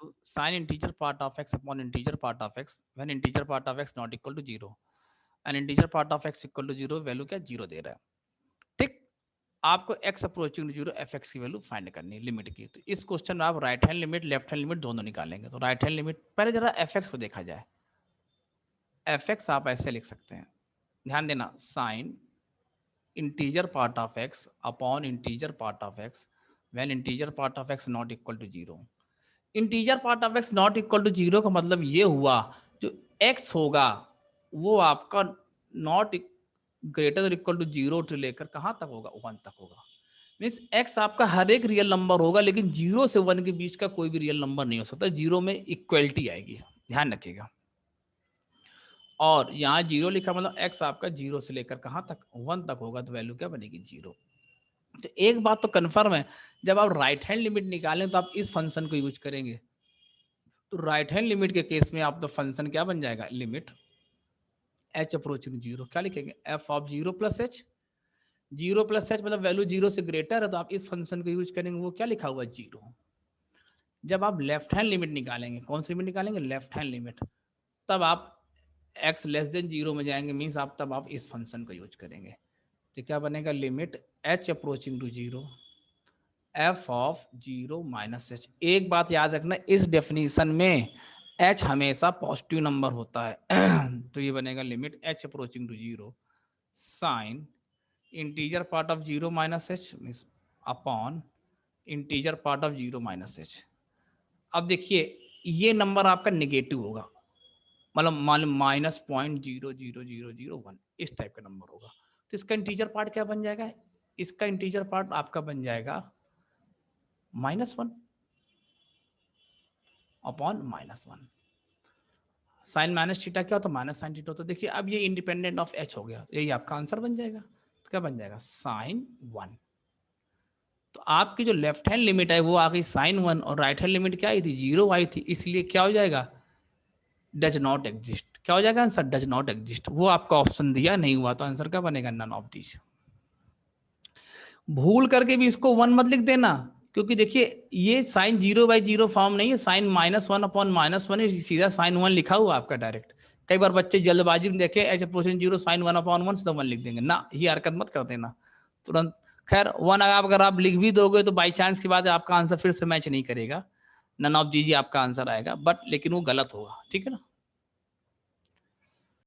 to sin integer part of x upon integer part of x when integer part of x not equal to 0 and integer part of x equal to 0 value क्या 0 दे रहा है। ठीक, आपको x approaching to 0 f x की value find करनी है limit की। तो इस क्वेश्चन में आप right hand limit left hand limit दोनों निकालेंगे। तो राइट हैंड लिमिट पहले जरा एफ एक्स को देखा जाए। एफ एक्स आप ऐसे लिख सकते हैं, ध्यान देना, sine integer part of x upon integer part of x when integer part of x not equal to 0। Integer part of x not equal to 0 का मतलब ये हुआ जो x होगा वो आपका नॉट ग्रेटर इक्वल टू 0 से लेकर कहाँ तक होगा, 1 तक होगा। मीन्स x आपका हर एक रियल नंबर होगा, लेकिन 0 से 1 के बीच का कोई भी रियल नंबर नहीं हो सकता। 0 में इक्वलिटी आएगी, ध्यान रखिएगा। और यहाँ 0 लिखा मतलब x आपका 0 से लेकर कहाँ तक, 1 तक होगा, तो वैल्यू क्या बनेगी 0। तो एक बात तो कन्फर्म है, जब आप राइट हैंड लिमिट निकालें तो आप इस फंक्शन को यूज करेंगे। तो राइट हैंड लिमिट के केस में आप तो फंक्शन क्या बन जाएगा, लिमिट h अप्रोचिंग 0 क्या लिखेंगे, f of 0 plus h। 0 plus h मतलब वैल्यू 0 से ग्रेटर है, तो आप इस फंक्शन को यूज करेंगे, वो क्या लिखा हुआ है 0। जब आप लेफ्ट हैंड लिमिट निकालेंगे, कौन सी लिमिट निकालेंगे, लेफ्ट हैंड लिमिट, तब आप x लेस देन 0 में जाएंगे, मीन्स आप तब आप इस फंक्शन को यूज करेंगे। तो क्या बनेगा, limit h approaching to 0 f of 0 minus h। एक बात याद रखना, इस डेफिनेशन में h हमेशा पॉजिटिव नंबर होता है। तो ये बनेगा limit h approaching to 0 sine integer part of 0 minus h means upon integer part of 0 minus h। अब देखिए ये नंबर आपका नेगेटिव होगा, मतलब मान -0.0001 इस टाइप का नंबर होगा। तो इसका इंटीजर पार्ट क्या बन जाएगा, इसका इंटीजर पार्ट आपका बन जाएगा -1 अपॉन -1। साइन माइनस थीटा क्या होता है, माइनस साइन थीटा। तो देखिए अब ये इंडिपेंडेंट ऑफ एच हो गया, यही आपका आंसर बन जाएगा। तो क्या बन जाएगा, साइन 1। तो आपकी जो लेफ्ट हैंड लिमिट है वो आ गई साइन 1, और राइट हैंड लिमिट क्या आई थी, 0 आई थी, इसलिए क्या हो जाएगा, डज नॉट एग्जिस्ट। क्या हो जाएगा आंसर, डज नॉट एग्जिस्ट। वो आपका ऑप्शन दिया नहीं हुआ, तो आंसर क्या बनेगा, नन ऑफ दीज। भूल करके भी इसको 1 मत लिख देना, क्योंकि देखिए ये साइन 0/0 फॉर्म नहीं है, साइन -1 अपॉन -1 है, सीधा साइन 1 लिखा हुआ आपका डायरेक्ट। कई बार बच्चे जल्दबाजी में देखे एच अप्रोचिंग 0 साइन 1 अपॉन 1 से तो 1 लिख देंगे ना, ये हरकत मत कर देना तुरंत। खैर 1 अगर आप लिख भी दोगे तो बाई चांस की बात है आपका आंसर फिर से मैच नहीं करेगा, नन ऑफ दीजिए आपका आंसर आएगा, बट लेकिन वो गलत होगा, ठीक है ना।